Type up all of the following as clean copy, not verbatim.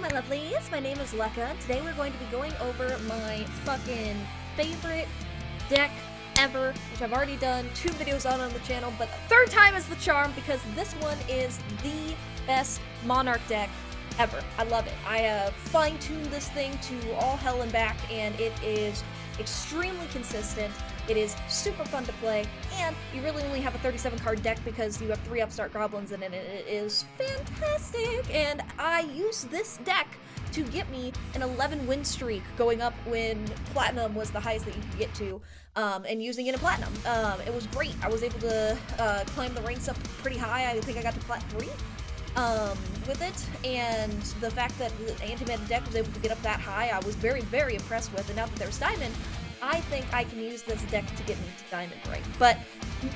my lovelies, my name is Lecka. Today we're going to be going over my fucking favorite deck ever, which I've already done 2 videos on the channel, but the third time is the charm because this one is the best Monarch deck ever. I love it. I have fine-tuned this thing to all hell and back, and it is extremely consistent. It is super fun to play, and you really only have a 37 card deck because you have 3 upstart goblins in it, and it is fantastic. And I use this deck to get me an 11 win streak going up when platinum was the highest that you could get to, and using it in platinum. It was great. I was able to climb the ranks up pretty high. I think I got to plat 3 with it, and the fact that the antimeta deck was able to get up that high, I was very, very impressed with. And now that there's diamond, I think I can use this deck to get me to diamond rank. But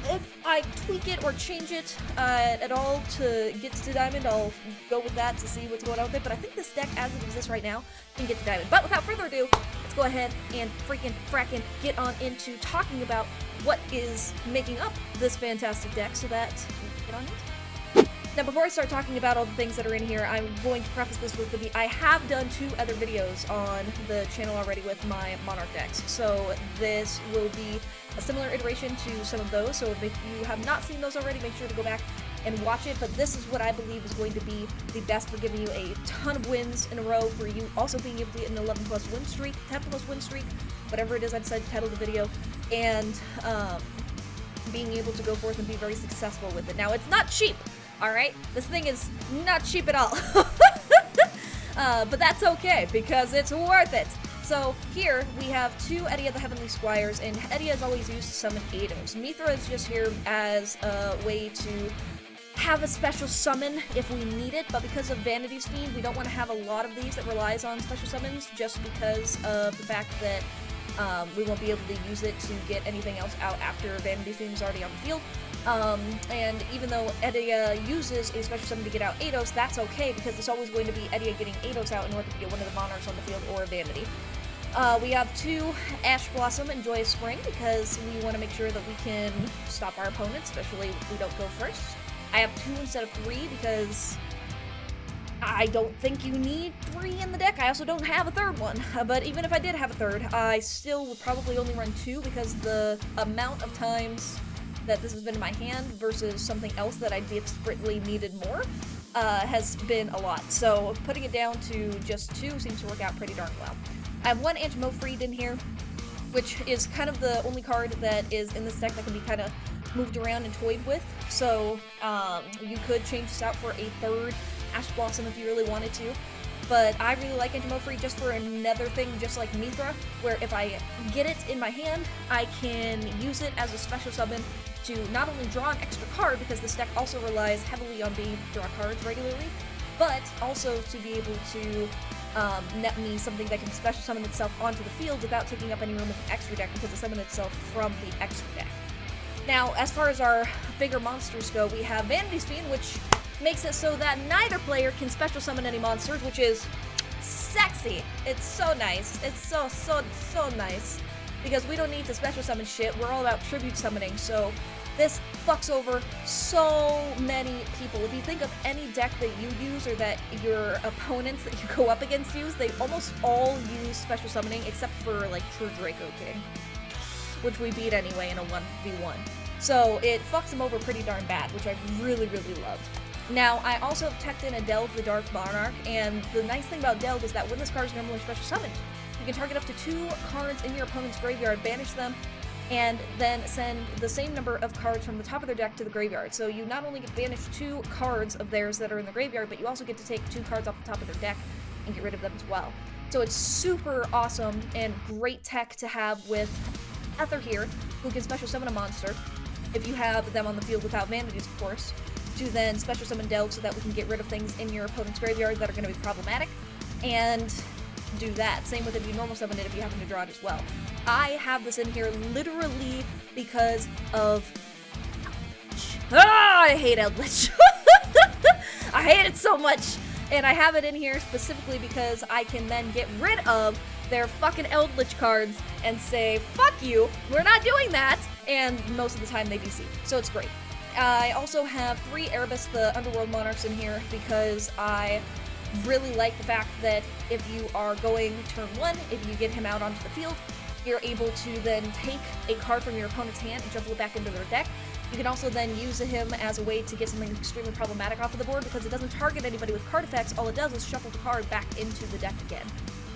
if I tweak it or change it at all to get to diamond, I'll go with that to see what's going on with it. But I think this deck, as it exists right now, can get to diamond. But without further ado, let's go ahead and frackin' get on into talking about what is making up this fantastic deck so that we can get on into it. Now, before I start talking about all the things that are in here, I'm going to preface this with I have done 2 other videos on the channel already with my Monarch decks, so this will be a similar iteration to some of those, so if you have not seen those already, make sure to go back and watch it. But this is what I believe is going to be the best for giving you a ton of wins in a row, for you also being able to get an 11 plus win streak, 10 plus win streak, whatever it is I decided to title the video, and being able to go forth and be very successful with it. Now, it's not cheap! Alright? This thing is not cheap at all. But that's okay, because it's worth it. So here, we have 2 Eddie of the Heavenly Squires, and Eddie is always used to summon Eidos. Mithra is just here as a way to have a special summon if we need it, but because of Vanity's Fiend, we don't want to have a lot of these that relies on special summons, just because of the fact that we won't be able to use it to get anything else out after Vanity's Fiend is already on the field. And even though Edia uses a special summon to get out Eidos, that's okay, because it's always going to be Edia getting Eidos out in order to get one of the Monarchs on the field or Vanity. We have 2 Ash Blossom and Joyous Spring, because we want to make sure that we can stop our opponents, especially if we don't go first. I have 2 instead of 3, because I don't think you need 3 in the deck. I also don't have a 3rd one, but even if I did have a 3rd, I still would probably only run 2, because the amount of times that this has been in my hand versus something else that I desperately needed more has been a lot. So putting it down to just 2 seems to work out pretty darn well. I have 1 antimeta in here, which is kind of the only card that is in this deck that can be kind of moved around and toyed with. So you could change this out for a 3rd Ash Blossom if you really wanted to. But I really like antimeta just for another thing, just like Mithra, where if I get it in my hand, I can use it as a special summon to not only draw an extra card, because this deck also relies heavily on being able to draw cards regularly, but also to be able to net me something that can special summon itself onto the field without taking up any room in the extra deck, because it summons itself from the extra deck. Now, as far as our bigger monsters go, we have Vanity's Fiend, which makes it so that neither player can special summon any monsters, which is sexy. It's so nice. It's so nice. Because we don't need to special summon shit. We're all about tribute summoning, so this fucks over so many people. If you think of any deck that you use or that your opponents that you go up against use, they almost all use special summoning except for, like, True Draco King, which we beat anyway in a 1v1. So it fucks them over pretty darn bad, which I really, really love. Now, I also have teched in a Delve the Dark Monarch, and the nice thing about Delve is that when this card is normally special summoned, you can target up to 2 cards in your opponent's graveyard, banish them, and then send the same number of cards from the top of their deck to the graveyard. So you not only get to banish 2 cards of theirs that are in the graveyard, but you also get to take 2 cards off the top of their deck and get rid of them as well. So it's super awesome and great tech to have with Ether here, who can special summon a monster, if you have them on the field without vanities, of course, to then special summon Delve so that we can get rid of things in your opponent's graveyard that are going to be problematic, and do that. Same with if you normal summon it if you happen to draw it as well. I have this in here literally because of I hate Eldritch. I hate it so much, and I have it in here specifically because I can then get rid of their fucking Eldritch cards and say, fuck you, we're not doing that, and most of the time they DC, so it's great. I also have 3 Erebus, the Underworld Monarchs, in here because I really like the fact that if you are going turn 1, if you get him out onto the field, you're able to then take a card from your opponent's hand and shuffle it back into their deck. You can also then use him as a way to get something extremely problematic off of the board because it doesn't target anybody with card effects. All it does is shuffle the card back into the deck again.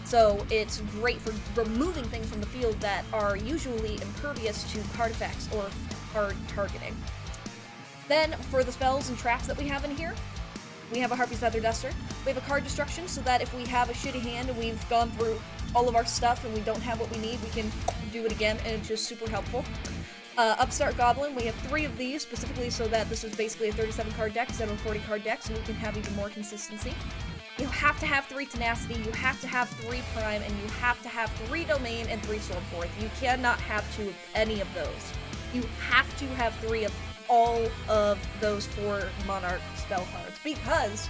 So it's great for removing things from the field that are usually impervious to card effects or card targeting. Then for the spells and traps that we have in here, we have a Harpy's Feather Duster. We have a card destruction so that if we have a shitty hand and we've gone through all of our stuff and we don't have what we need, we can do it again, and it's just super helpful. Upstart Goblin, we have 3 of these specifically so that this is basically a 37 card deck instead of a 40 card deck, so we can have even more consistency. You have to have 3 Tenacity, you have to have 3 Prime, and you have to have 3 Domain and 3 Stormforth. You cannot have 2 of any of those. You have to have 3 of all of those 4 Monarch spell cards because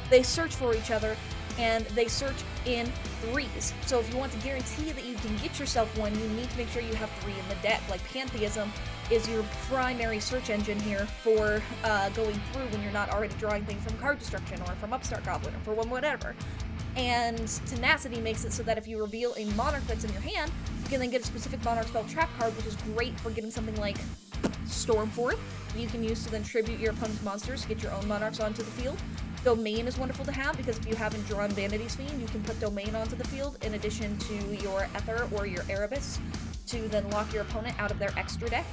they search for each other and they search in 3s. So if you want to guarantee that you can get yourself one, you need to make sure you have 3 in the deck. Like Pantheism is your primary search engine here for going through when you're not already drawing things from Card Destruction or from Upstart Goblin or from whatever. And Tenacity makes it so that if you reveal a Monarch that's in your hand, you can then get a specific Monarch spell trap card, which is great for getting something like Stormforth you can use to then tribute your opponent's monsters to get your own Monarchs onto the field. Domain is wonderful to have because if you haven't drawn Vanity's Fiend, you can put Domain onto the field in addition to your Ether or your Erebus to then lock your opponent out of their extra deck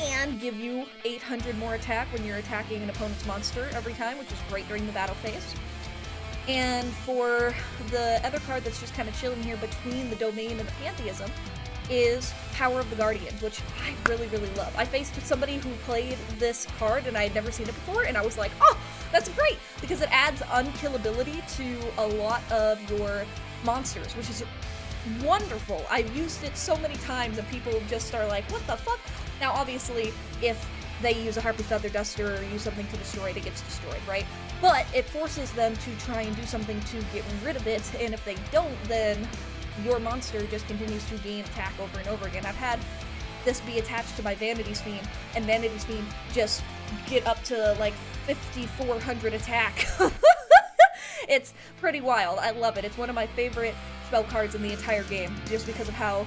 and give you 800 more attack when you're attacking an opponent's monster every time, which is great during the battle phase. And for the other card that's just kind of chilling here between the Domain and the Pantheism is Power of the Guardians, which I really, really love. I faced somebody who played this card and I had never seen it before, and I was like, oh, that's great, because it adds unkillability to a lot of your monsters, which is wonderful. I've used it so many times and people just are like, what the fuck? Now, obviously, if they use a Harpy's Feather Duster or use something to destroy it, it gets destroyed, right? But it forces them to try and do something to get rid of it, and if they don't, then your monster just continues to gain attack over and over again. I've had this be attached to my Vanity's Fiend, and Vanity's Fiend just get up to like 5,400 attack. It's pretty wild. I love it. It's one of my favorite spell cards in the entire game, just because of how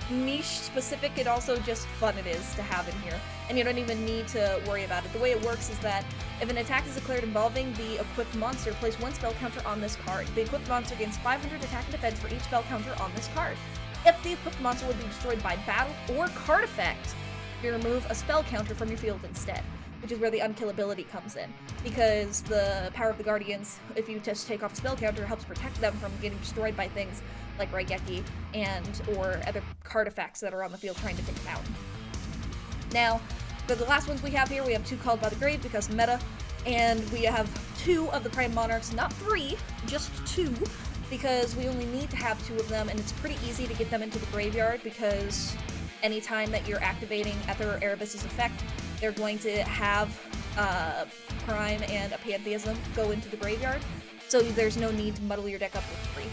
niche specific and also just fun it is to have in here. And you don't even need to worry about it. The way it works is that if an attack is declared involving the equipped monster, place 1 spell counter on this card. The equipped monster gains 500 attack and defense for each spell counter on this card. If the equipped monster would be destroyed by battle or card effect, you remove a spell counter from your field instead, which is where the unkillability comes in. Because the Power of the Guardians, if you just take off a spell counter, helps protect them from getting destroyed by things like Raigeki and or other card effects that are on the field trying to take them out. Now, for the last ones we have here, we have 2 Called by the Grave because meta, and we have 2 of the Prime Monarchs, not 3, just 2, because we only need to have 2 of them, and it's pretty easy to get them into the graveyard because anytime that you're activating Ether or Erebus's effect, they're going to have Prime and a Pantheism go into the graveyard, so there's no need to muddle your deck up with 3.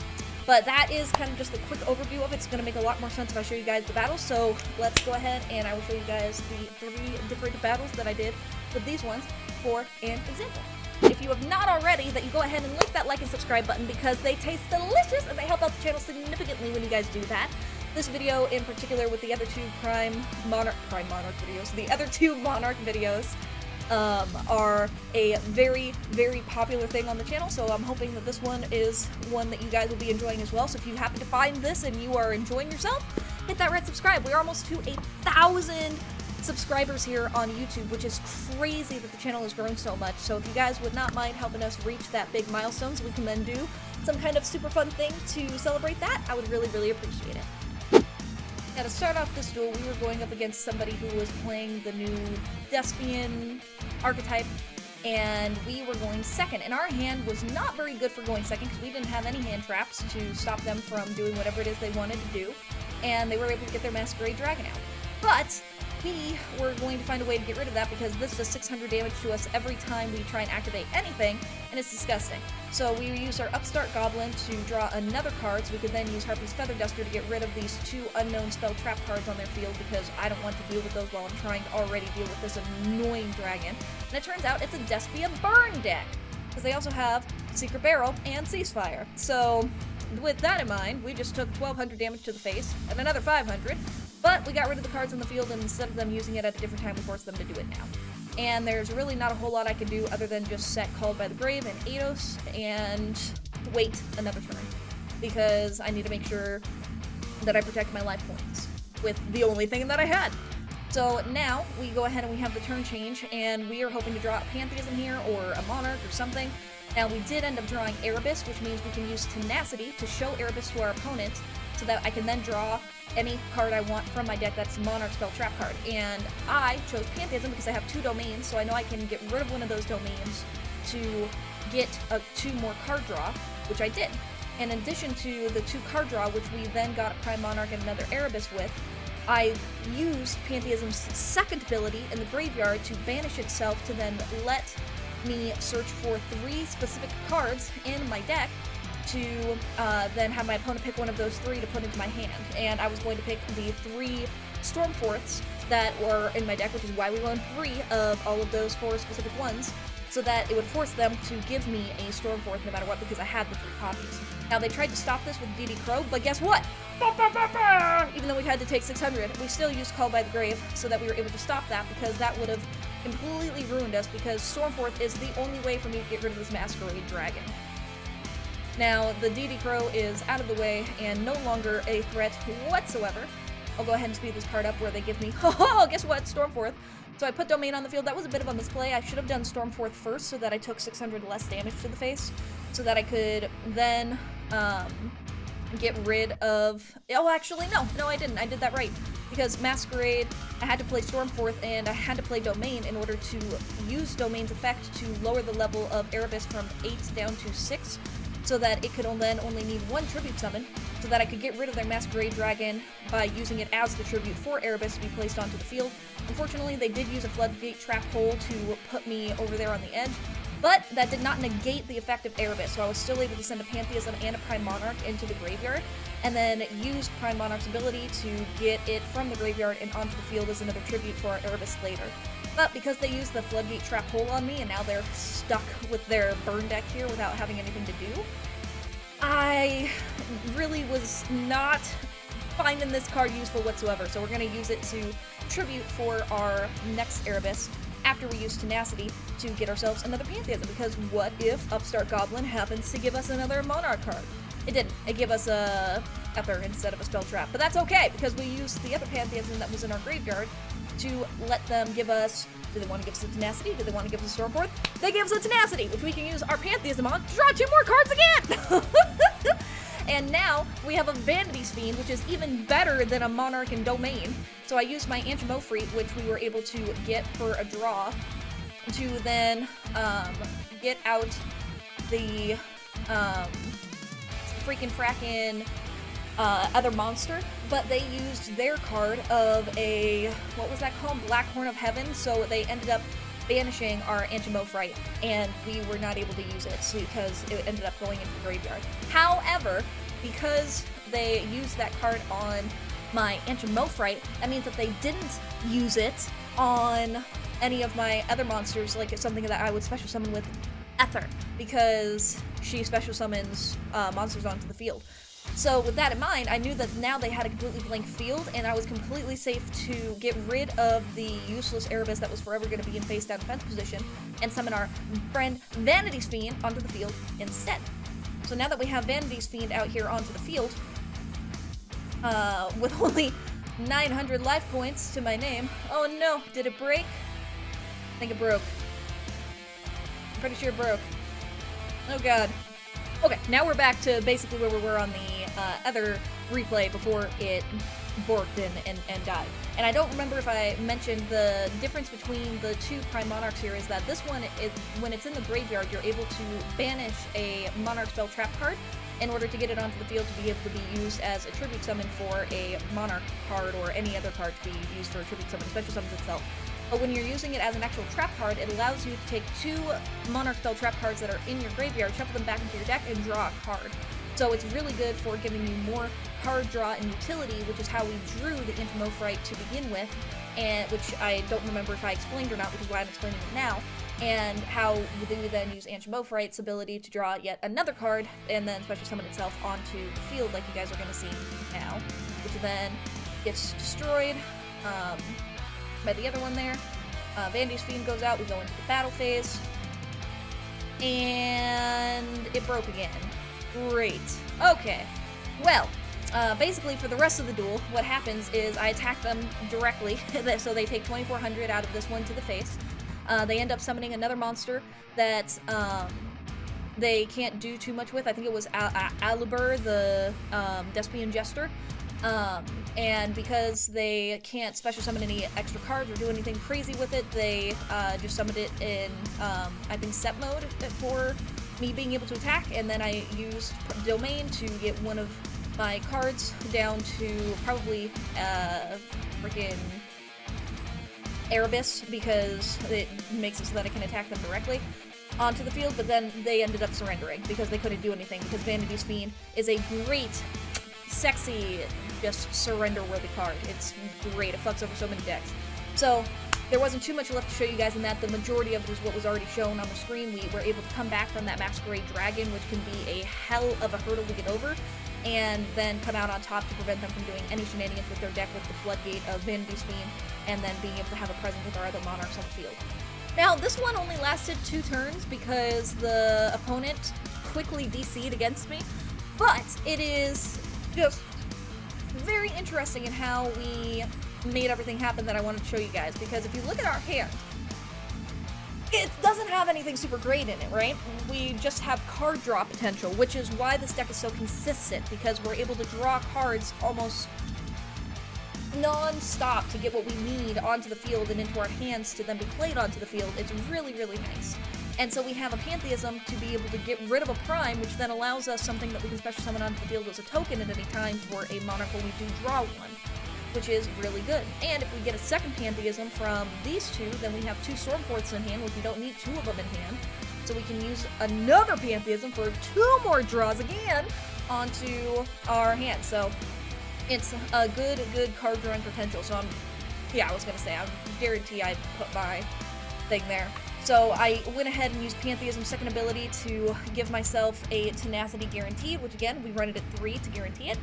But that is kind of just a quick overview of it. It's going to make a lot more sense if I show you guys the battles, so let's go ahead and I will show you guys the 3 different battles that I did with these ones for an example. If you have not already, that you go ahead and click that like and subscribe button because they taste delicious and they help out the channel significantly when you guys do that. This video in particular with the other 2 Prime Monarch videos, the other 2 Monarch videos, are a very, very popular thing on the channel, so I'm hoping that this one is one that you guys will be enjoying as well. So if you happen to find this and you are enjoying yourself, hit that red subscribe. We're almost to 1,000 subscribers here on YouTube, which is crazy that the channel has grown so much. So if you guys would not mind helping us reach that big milestone so we can then do some kind of super fun thing to celebrate that, I would really, really appreciate it. Now, to start off this duel, we were going up against somebody who was playing the new Despian archetype, and we were going second. And our hand was not very good for going second because we didn't have any hand traps to stop them from doing whatever it is they wanted to do, and they were able to get their Masquerade Dragon out. But we were going to find a way to get rid of that because this does 600 damage to us every time we try and activate anything, and it's disgusting. So we used our Upstart Goblin to draw another card so we could then use Harpy's Feather Duster to get rid of these 2 unknown spell trap cards on their field because I don't want to deal with those while I'm trying to already deal with this annoying dragon. And it turns out it's a Despia Burn deck. because they also have Secret Barrel and Ceasefire. So with that in mind, we just took 1200 damage to the face and another 500, but we got rid of the cards on the field, and instead of them using it at a different time, we forced them to do it now. And there's really not a whole lot I can do other than just set Called by the Grave and Eidos and wait another turn, because I need to make sure that I protect my life points with the only thing that I had. So now we go ahead and we have the turn change, and we are hoping to draw a Pantheism here or a Monarch or something. Now we did end up drawing Erebus, which means we can use Tenacity to show Erebus to our opponent so that I can then draw any card I want from my deck that's a Monarch spell trap card. And I chose Pantheism because I have 2 domains, so I know I can get rid of one of those domains to get a 2 more card draw, which I did. In addition to the 2 card draw, which we then got a Prime Monarch and another Erebus with, I used Pantheism's second ability in the graveyard to banish itself to then let me search for 3 specific cards in my deck to then have my opponent pick one of those 3 to put into my hand. And I was going to pick the 3 Stormforths that were in my deck, which is why we won 3 of all of those 4 specific ones, so that it would force them to give me a Stormforth no matter what, because I had the 3 copies. Now, they tried to stop this with DD Crow, but guess what? Even though we had to take 600, we still used Call by the Grave so that we were able to stop that, because that would have completely ruined us, because Stormforth is the only way for me to get rid of this Masquerade Dragon. Now, the DD Crow is out of the way and no longer a threat whatsoever. I'll go ahead and speed this part up where they give me, oh, guess what, Stormforth. So I put Domain on the field. That was a bit of a misplay. I should have done Stormforth first so that I took 600 less damage to the face, so that I could then get rid of... Oh, actually, no, I didn't. I did that right. Because Masquerade, I had to play Stormforth, and I had to play Domain in order to use Domain's effect to lower the level of Erebus from 8 down to 6, so that it could then only need 1 Tribute Summon, so that I could get rid of their Masquerade Dragon by using it as the tribute for Erebus to be placed onto the field. Unfortunately, they did use a Floodgate Trap Hole to put me over there on the edge, but that did not negate the effect of Erebus, so I was still able to send a Pantheism and a Prime Monarch into the graveyard, and then use Prime Monarch's ability to get it from the graveyard and onto the field as another tribute for our Erebus later. But because they used the Floodgate Trap Hole on me, and now they're stuck with their burn deck here without having anything to do, I really was not finding this card useful whatsoever, so we're going to use it to tribute for our next Erebus after we use Tenacity to get ourselves another Pantheism, because what if Upstart Goblin happens to give us another Monarch card? It didn't. It gave us a Ether instead of a Spell Trap, but that's okay, because we used the other Pantheism that was in our graveyard to let them give us... Do they want to give us a Tenacity? Do they want to give us a Stormforth? They gave us a Tenacity, which we can use our Pantheism on to draw 2 more cards again! And now we have a Vanity's Fiend, which is even better than a Monarch and Domain. So I used my Antimofreet, which we were able to get for a draw, to then get out the freaking frackin' other monster, but they used their card of a, what was that called? Black Horn of Heaven, so they ended up banishing our Antimofreet, and we were not able to use it because it ended up going into the graveyard. However, because they used that card on my Antimofreet, that means that they didn't use it on any of my other monsters, like it's something that I would special summon with Ether, because she special summons monsters onto the field. So with that in mind, I knew that now they had a completely blank field, and I was completely safe to get rid of the useless Erebus that was forever going to be in face-down defense position, and summon our friend Vanity's Fiend onto the field instead. So now that we have Vanity's Fiend out here onto the field, with only 900 life points to my name... Oh no, did it break? I think it broke. I'm pretty sure it broke. Oh god. Okay, now we're back to basically where we were on the other replay before it borked and died. And I don't remember if I mentioned the difference between the 2 Prime Monarchs here is that this one, when it's in the graveyard, you're able to banish a Monarch spell trap card in order to get it onto the field to be able to be used as a tribute summon for a Monarch card or any other card to be used for a tribute summon, special summons itself. But when you're using it as an actual trap card, it allows you to take 2 Monarch spell trap cards that are in your graveyard, shuffle them back into your deck, and draw a card. So it's really good for giving you more card draw and utility, which is how we drew the Antimofreet to begin with, and which I don't remember if I explained or not, which is why I'm explaining it now. and how we then use Antimofrite's ability to draw yet another card, and then special summon itself onto the field like you guys are going to see now, which then gets destroyed by the other one there. Vandy's Fiend goes out, we go into the battle phase, and it broke again. Great. Okay, well, basically for the rest of the duel, what happens is I attack them directly, so they take 2400 out of this one to the face. They end up summoning another monster that they can't do too much with. I think it was Alibur, the Despian Jester. And because they can't special summon any extra cards or do anything crazy with it, they just summoned it in, I think, set mode for me being able to attack, and then I used Domain to get one of my cards down to probably freaking Erebus, because it makes it so that I can attack them directly onto the field, but then they ended up surrendering because they couldn't do anything, because Vanity's Fiend is a great, sexy, just surrender-worthy card. It's great. It fucks over so many decks. So there wasn't too much left to show you guys in that. The majority of it is what was already shown on the screen. We were able to come back from that Masquerade Dragon, which can be a hell of a hurdle to get over, and then come out on top to prevent them from doing any shenanigans with their deck with the floodgate of Vanity's Fiend, and then being able to have a presence with our other Monarchs on the field. Now, this one only lasted 2 turns because the opponent quickly DC'd against me, but it is just very interesting in how we made everything happen that I wanted to show you guys, because if you look at our hand, it doesn't have anything super great in it, right? We just have card draw potential, which is why this deck is so consistent, because we're able to draw cards almost non-stop to get what we need onto the field and into our hands to then be played onto the field. It's really, really nice. And so we have a Pantheism to be able to get rid of a Prime, which then allows us something that we can special summon onto the field as a token at any time for a Monarch when we do draw one, which is really good. And if we get a second Pantheism from these two, then we have 2 Stormforths in hand, which we don't need 2 of them in hand. So we can use another Pantheism for 2 more draws again onto our hand. So it's a good card drawing potential. So I was gonna say, I guarantee I put my thing there. So I went ahead and used Pantheism's second ability to give myself a Tenacity Guaranteed, which again, we run it at 3 to guarantee it.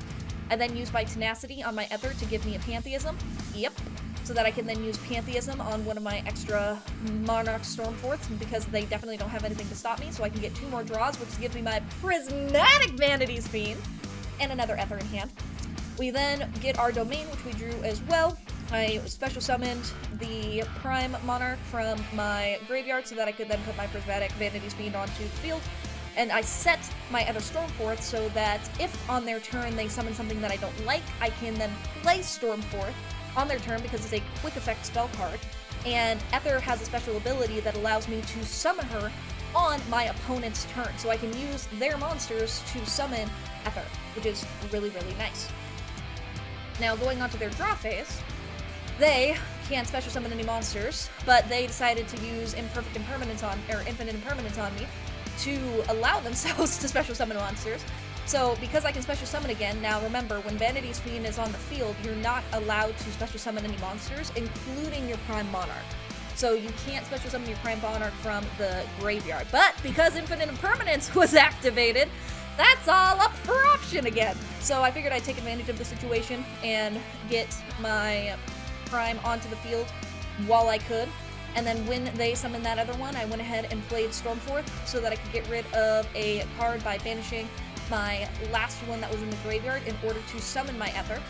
I then used my Tenacity on my Ether to give me a Pantheism. Yep. So that I can then use Pantheism on one of my extra Monarch Stormforths, because they definitely don't have anything to stop me, so I can get 2 more draws, which gives me my Prismatic Vanity's Fiend, and another Ether in hand. We then get our Domain, which we drew as well. I special summoned the Prime Monarch from my graveyard so that I could then put my Prismatic Vanity's Fiend onto the field. And I set my other Stormforth so that if on their turn they summon something that I don't like, I can then play Stormforth on their turn because it's a quick effect spell card. And Ether has a special ability that allows me to summon her on my opponent's turn. So I can use their monsters to summon Ether, which is really, really nice. Now, going on to their draw phase, they can't special summon any monsters, but they decided to use Infinite Impermanence on me to allow themselves to special summon monsters. So, because I can special summon again, now remember, when Vanity's Fiend is on the field, you're not allowed to special summon any monsters, including your Prime Monarch. So you can't special summon your Prime Monarch from the graveyard. But because Infinite Impermanence was activated, that's all up for option again. So I figured I'd take advantage of the situation and get my Prime onto the field while I could. And then when they summoned that other one, I went ahead and played Stormforth so that I could get rid of a card by banishing my last one that was in the graveyard in order to summon my Ether.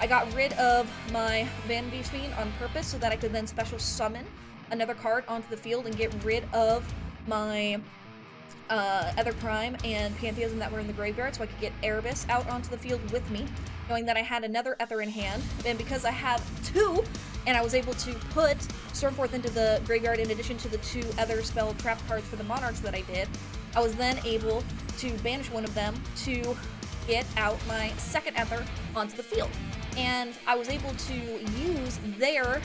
I got rid of my Vanity's Fiend on purpose so that I could then special summon another card onto the field and get rid of my Ether Prime and Pantheism that were in the graveyard, so I could get Erebus out onto the field with me, knowing that I had another Ether in hand. And because I have 2, and I was able to put Stormforth into the graveyard in addition to the 2 other spell trap cards for the Monarchs that I did, I was then able to banish one of them to get out my second Ether onto the field. And I was able to use their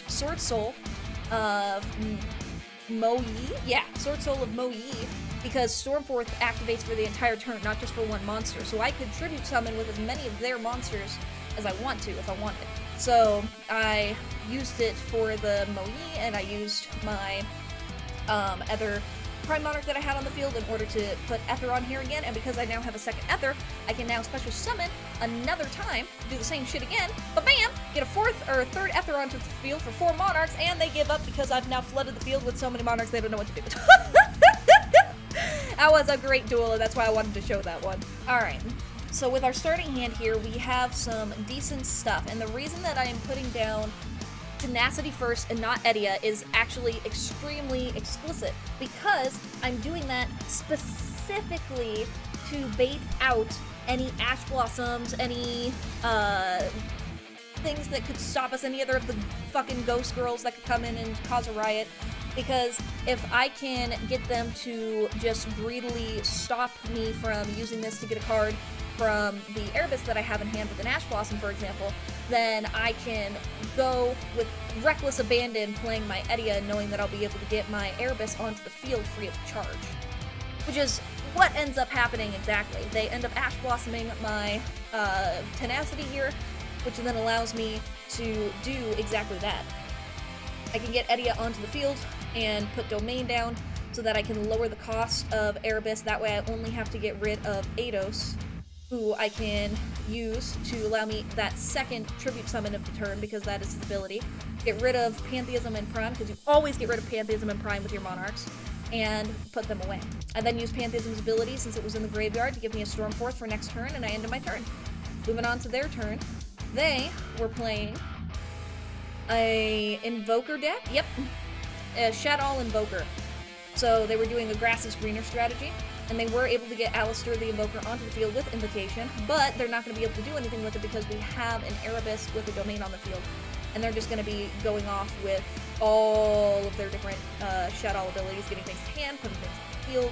Sword Soul of Mo-Yi? Yeah, Sword Soul of Mo-Yi, because Stormforth activates for the entire turn, not just for one monster. So I could tribute summon with as many of their monsters as I want to, if I wanted. So I used it for the Mo-Yi, and I used my other Prime Monarch that I had on the field in order to put Ether on here again, and because I now have a second Ether, I can now special summon another time, do the same shit again, but bam! Get a third Ether onto the field for 4 Monarchs, and they give up because I've now flooded the field with so many Monarchs they don't know what to do. That was a great duel, and that's why I wanted to show that one. Alright, so with our starting hand here, we have some decent stuff, and the reason that I am putting down Tenacity first and not Edia is actually extremely explicit, because I'm doing that specifically to bait out any Ash Blossoms, any things that could stop us, any other of the fucking ghost girls that could come in and cause a riot. Because if I can get them to just greedily stop me from using this to get a card from the Erebus that I have in hand with an Ash Blossom, for example, then I can go with reckless abandon playing my Edia, knowing that I'll be able to get my Erebus onto the field free of charge. Which is what ends up happening exactly. They end up Ash Blossoming my Tenacity here, which then allows me to do exactly that. I can get Edia onto the field and put Domain down so that I can lower the cost of Erebus. That way I only have to get rid of Eidos, who I can use to allow me that second Tribute Summon of the turn, because that is his ability. Get rid of Pantheism and Prime, because you always get rid of Pantheism and Prime with your Monarchs, and put them away. I then use Pantheism's ability, since it was in the graveyard, to give me a Stormforth for next turn, and I ended my turn. Moving on to their turn, they were playing a Invoker deck? Yep, a Shadow Invoker. So they were doing a Grass is Greener strategy, and they were able to get Alistair the Invoker onto the field with Invocation, but they're not going to be able to do anything with it because we have an Erebus with a Domain on the field, and they're just going to be going off with all of their different Shadow abilities, getting things to hand, putting things in the field,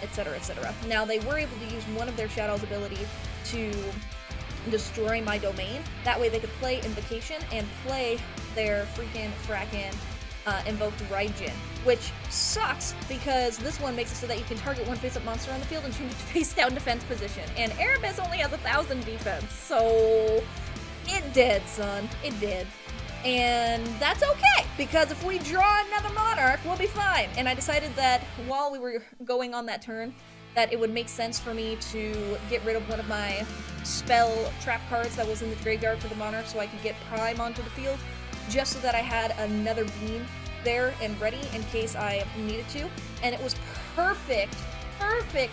etc., etc. Now, they were able to use one of their Shadow's ability to destroy my Domain. That way they could play Invocation and play their freaking frackin' invoked Raijin, which sucks because this one makes it so that you can target one face-up monster on the field and change it to face-down defense position. And Erebus only has 1,000 defense, so it did, son. It did. And that's okay, because if we draw another Monarch, we'll be fine. And I decided that while we were going on that turn, that it would make sense for me to get rid of one of my spell trap cards that was in the graveyard for the Monarch so I could get Prime onto the field, just so that I had another beam there and ready in case I needed to. And it was perfect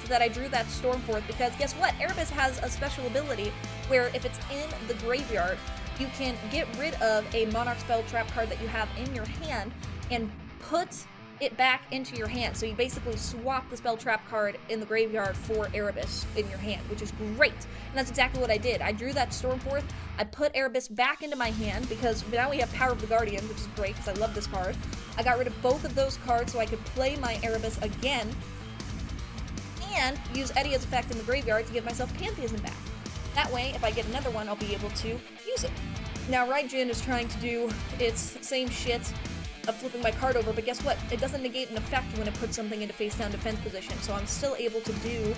that I drew that Stormforth, because guess what? Erebus has a special ability where if it's in the graveyard, you can get rid of a Monarch spell trap card that you have in your hand and put it back into your hand. So you basically swap the spell trap card in the graveyard for Erebus in your hand, which is great. And that's exactly what I did. I drew that Stormforth, I put Erebus back into my hand, because now we have Power of the Guardian, which is great because I love this card. I got rid of both of those cards so I could play my Erebus again and use Edia's effect in the graveyard to give myself Pantheism back. That way, if I get another one, I'll be able to use it. Now, Raijin is trying to do its same shit of flipping my card over, but guess what? It doesn't negate an effect when it puts something into face-down defense position, so I'm still able to do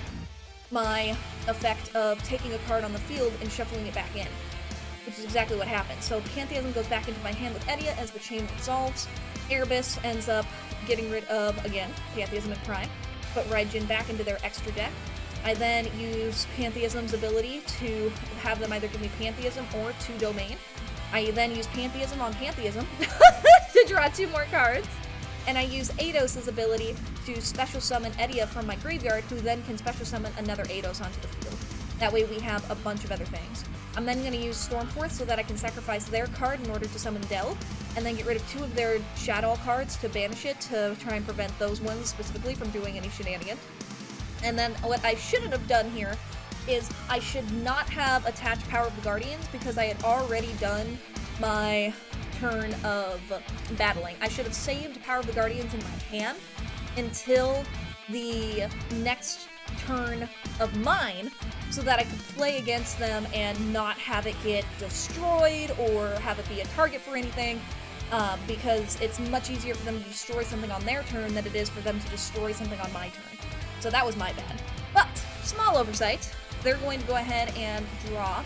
my effect of taking a card on the field and shuffling it back in, which is exactly what happened. So Pantheism goes back into my hand with Edia as the chain resolves. Erebus ends up getting rid of, again, Pantheism and Prime, put Raijin back into their extra deck. I then use Pantheism's ability to have them either give me Pantheism or 2 Domain. I then use Pantheism on Pantheism to draw 2 more cards. And I use Eidos' ability to special summon Edia from my graveyard, who then can special summon another Eidos onto the field. That way we have a bunch of other things. I'm then going to use Stormforth so that I can sacrifice their card in order to summon Del, and then get rid of 2 of their Shadow cards to banish it, to try and prevent those ones specifically from doing any shenanigans. And then what I shouldn't have done here is I should not have attached Power of the Guardians, because I had already done my turn of battling. I should have saved Power of the Guardians in my hand until the next turn of mine, so that I could play against them and not have it get destroyed or have it be a target for anything, because it's much easier for them to destroy something on their turn than it is for them to destroy something on my turn. So that was my bad. But, small oversight, they're going to go ahead and draw,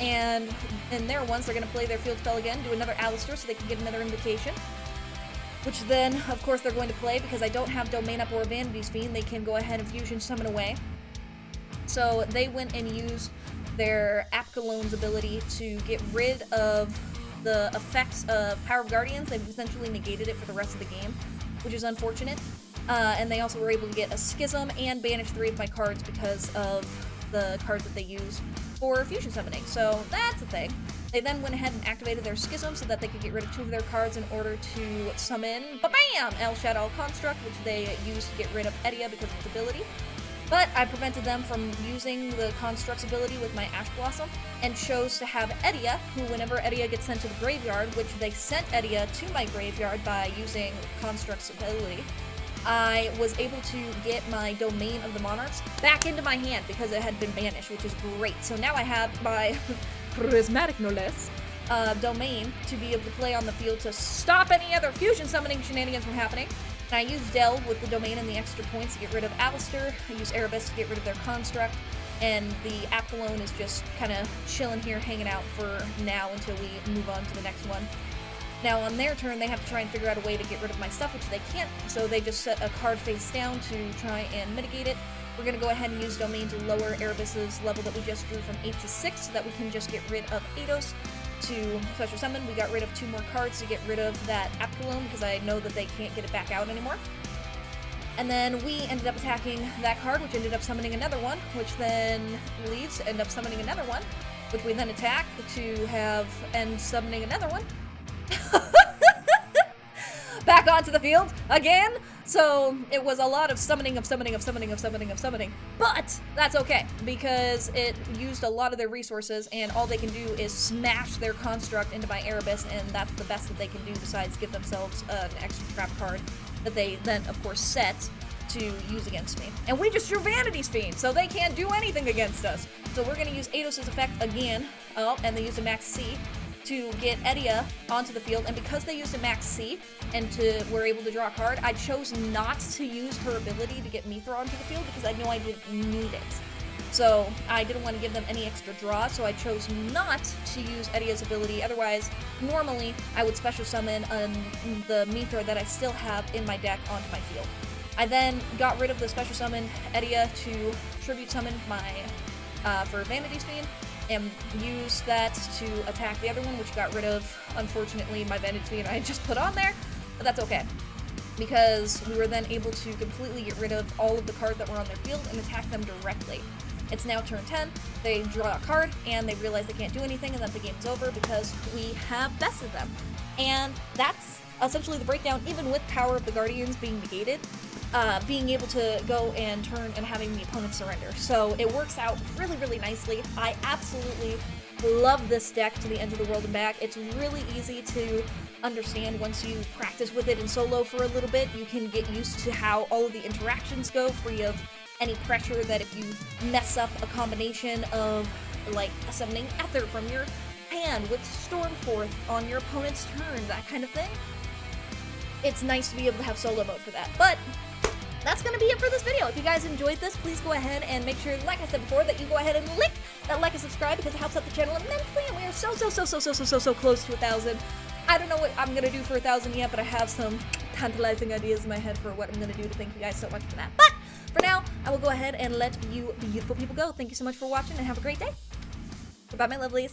and in their ones, they're going to play their field spell again, do another Alistair so they can get another Invocation. which then, of course, they're going to play because I don't have Domain Up or Vanity's Fiend. They can go ahead and Fusion Summon away. So they went and used their Apkalone's ability to get rid of the effects of Power of Guardians. They've essentially negated it for the rest of the game, which is unfortunate. And they also were able to get a Schism and banish 3 of my cards because of the cards that they used for Fusion Summoning. So that's a thing. They then went ahead and activated their Schism so that they could get rid of 2 of their cards in order to summon, ba-bam! El Shadow Construct, which they used to get rid of Edia because of its ability. But I prevented them from using the Construct's ability with my Ash Blossom, and chose to have Edia, who whenever Edia gets sent to the graveyard, which they sent Edia to my graveyard by using Construct's ability, I was able to get my Domain of the Monarchs back into my hand because it had been banished, which is great. So now I have my Prismatic no less Domain to be able to play on the field to stop any other Fusion Summoning shenanigans from happening. And I use Delve with the Domain and the extra points to get rid of Alistair. I use Erebus to get rid of their Construct. And the Apkallone is just kind of chilling here, hanging out for now until we move on to the next one. Now on their turn, they have to try and figure out a way to get rid of my stuff, which they can't, so they just set a card face down to try and mitigate it. We're going to go ahead and use Domain to lower Erebus's level that we just drew from 8 to 6, so that we can just get rid of Eidos to Special Summon. We got rid of 2 more cards to get rid of that Apkallone, because I know that they can't get it back out anymore. And then we ended up attacking that card, which ended up summoning another one, which then leaves to end up summoning another one, which we then attack to have end summoning another one. Back onto the field again. So it was a lot of summoning, but that's okay because it used a lot of their resources, and all they can do is smash their Construct into my Erebus, and that's the best that they can do besides give themselves an extra trap card that they then of course set to use against me. And we just drew Vanity's Fiend, so they can't do anything against us. So we're going to use Eidos' effect again. Oh, and they used a Max C to get Edia onto the field, and because they used a Max C and were able to draw a card, I chose not to use her ability to get Mithra onto the field because I knew I didn't need it. So I didn't want to give them any extra draw, so I chose not to use Edia's ability. Otherwise, normally I would special summon the Mithra that I still have in my deck onto my field. I then got rid of the special summon Edia to tribute summon my for Vanity's Fiend, and use that to attack the other one, which got rid of, unfortunately, my Vanity's Fiend I had just put on there, but that's okay, because we were then able to completely get rid of all of the cards that were on their field and attack them directly. It's now turn 10, they draw a card, and they realize they can't do anything, and that the game's over because we have bested them. And that's essentially the breakdown, even with Power of the Guardians being negated. Being able to go and turn and having the opponent surrender. So it works out really, really nicely. I absolutely love this deck to the end of the world and back. It's really easy to understand once you practice with it in solo for a little bit. You can get used to how all of the interactions go, free of any pressure that if you mess up a combination of, like, summoning Ether from your hand with Stormforth on your opponent's turn, that kind of thing. It's nice to be able to have solo mode for that. But that's going to be it for this video. If you guys enjoyed this, please go ahead and make sure, like I said before, that you go ahead and lick that like and subscribe because it helps out the channel immensely, and we are so close to 1,000. I don't know what I'm going to do for 1,000 yet, but I have some tantalizing ideas in my head for what I'm going to do to thank you guys so much for that. But for now, I will go ahead and let you beautiful people go. Thank you so much for watching, and have a great day. Goodbye, my lovelies.